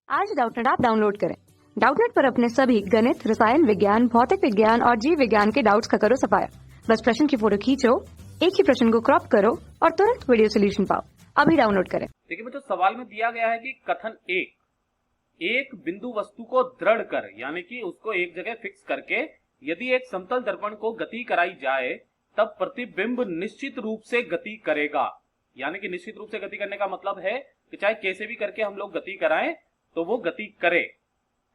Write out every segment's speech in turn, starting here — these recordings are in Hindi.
आज डाउटनेट ऐप डाउनलोड करें। डाउटनेट पर अपने सभी गणित, रसायन विज्ञान, भौतिक विज्ञान और जीव विज्ञान के डाउट्स का करो सफाया। बस प्रश्न की फोटो खींचो, एक ही प्रश्न को क्रॉप करो और तुरंत वीडियो सोल्यूशन पाओ। अभी डाउनलोड करें। देखिए बच्चों, सवाल में दिया गया है कि कथन एक बिंदु वस्तु को दृढ़ कर, यानी कि उसको एक जगह फिक्स करके यदि एक समतल दर्पण को गति कराई जाए तब प्रतिबिंब निश्चित रूप से गति करेगा। यानी कि निश्चित रूप से गति करने का मतलब है कि चाहे कैसे भी करके हम लोग गति कराएं तो वो गति करे,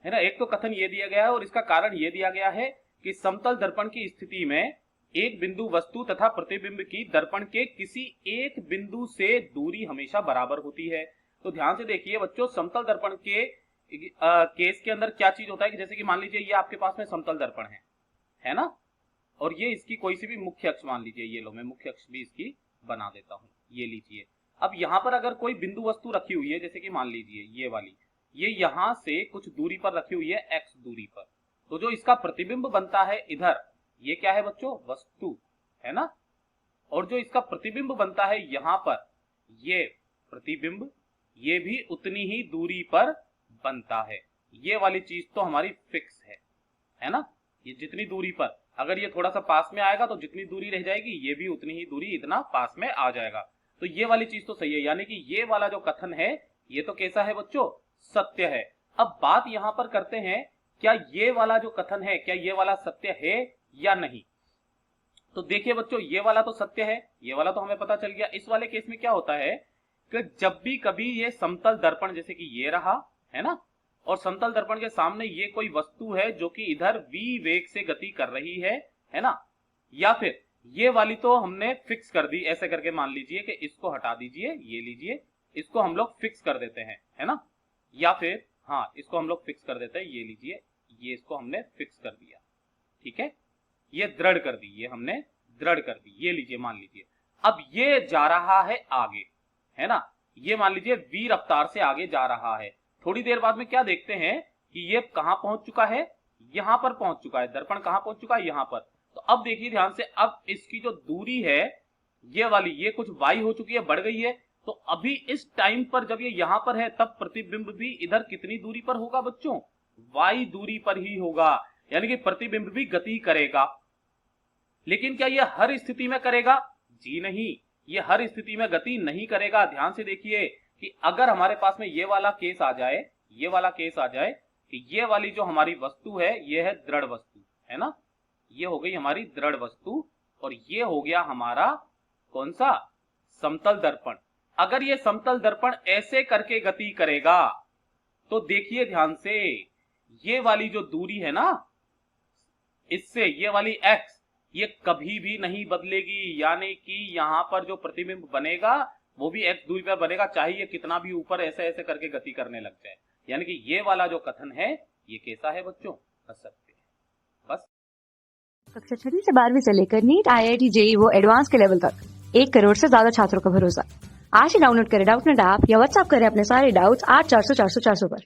है ना। एक तो कथन ये दिया गया है और इसका कारण ये दिया गया है कि समतल दर्पण की स्थिति में एक बिंदु वस्तु तथा प्रतिबिंब की दर्पण के किसी एक बिंदु से दूरी हमेशा बराबर होती है। तो ध्यान से देखिए बच्चों, समतल दर्पण के केस के अंदर क्या चीज होता है कि जैसे कि मान लीजिए ये आपके पास में समतल दर्पण है ना, और ये इसकी कोई सी भी मुख्य अक्ष मान लीजिए, ये लो मैं मुख्य अक्ष भी इसकी बना देता हूं, ये लीजिए। अब यहां पर अगर कोई बिंदु वस्तु रखी हुई है, जैसे कि मान लीजिए ये वाली, ये यहां से कुछ दूरी पर रखी हुई है, x दूरी पर, तो जो इसका प्रतिबिंब बनता है इधर, ये क्या है बच्चों, वस्तु है ना। और जो इसका प्रतिबिंब बनता है यहां पर, ये प्रतिबिंब, ये भी उतनी ही दूरी पर बनता है। ये वाली चीज तो हमारी फिक्स है ना। ये जितनी दूरी पर, अगर ये थोड़ा सा पास में आएगा तो जितनी दूरी रह जाएगी ये भी उतनी ही दूरी इतना पास में आ जाएगा। तो ये वाली चीज तो सही है, यानी कि ये वाला जो कथन है ये तो कैसा है बच्चों, सत्य है। अब बात यहां पर करते हैं, क्या ये वाला जो कथन है, क्या ये वाला सत्य है या नहीं। तो देखिए बच्चों, ये वाला तो सत्य है, ये वाला तो हमें पता चल गया। इस वाले केस में क्या होता है कि जब भी कभी ये समतल दर्पण, जैसे कि ये रहा है ना, और समतल दर्पण के सामने ये कोई वस्तु है जो कि इधर v वेग से गति कर रही है ना, या फिर ये वाली तो हमने फिक्स कर दी, ऐसे करके मान लीजिए कि इसको हटा दीजिए, ये लीजिए, इसको हम लोग फिक्स कर देते हैं, है ना, या फिर हाँ इसको हम लोग फिक्स कर देते हैं, ये लीजिए, ये इसको हमने फिक्स कर दिया, ठीक है, ये दृढ़ कर दी, ये हमने दृढ़ कर दी, ये लीजिए मान लीजिए। अब ये जा रहा है आगे, है ना, ये मान लीजिए v रफ्तार से आगे जा रहा है। थोड़ी देर बाद में क्या देखते हैं कि ये कहां पहुंच चुका है, यहां पर पहुंच चुका है, दर्पण कहां पहुंच चुका है, यहां पर। तो अब देखिए ध्यान से, अब इसकी जो दूरी है ये वाली, ये कुछ y हो चुकी है, बढ़ गई है। तो अभी इस टाइम पर जब ये यहां पर है तब प्रतिबिंब भी इधर कितनी दूरी पर होगा बच्चों, y दूरी पर ही होगा, यानी कि प्रतिबिंब भी गति करेगा। लेकिन क्या ये हर स्थिति में करेगा, जी नहीं, ये हर स्थिति में गति नहीं करेगा। ध्यान से देखिए कि अगर हमारे पास में ये वाला केस आ जाए, ये वाला केस आ जाए कि ये वाली जो हमारी वस्तु है ये है दृढ़ वस्तु, है ना, ये हो गई हमारी दृढ़ वस्तु, और ये हो गया हमारा कौन सा, समतल दर्पण। अगर ये समतल दर्पण ऐसे करके गति करेगा तो देखिए ध्यान से, ये वाली जो दूरी है ना, इससे ये वाली x, ये कभी भी नहीं बदलेगी, यानी कि यहां पर जो प्रतिबिंब बनेगा वो भी x दूरी पर बनेगा, चाहे ये कितना भी ऊपर ऐसे ऐसे करके गति करने लग जाए। यानी कि ये वाला जो कथन है ये कैसा है बच्चों, असत्य है। बस कक्षा 6 से 12वीं से लेकर नीट, IIT, JEE वो एडवांस के लेवल तक 1 करोड़ से ज्यादा छात्रों का भरोसा। आज ही डाउनलोड करें डाउटनेट ऐप या व्हाट्सएप करें अपने सारे डाउट्स 8400 400 400 पर।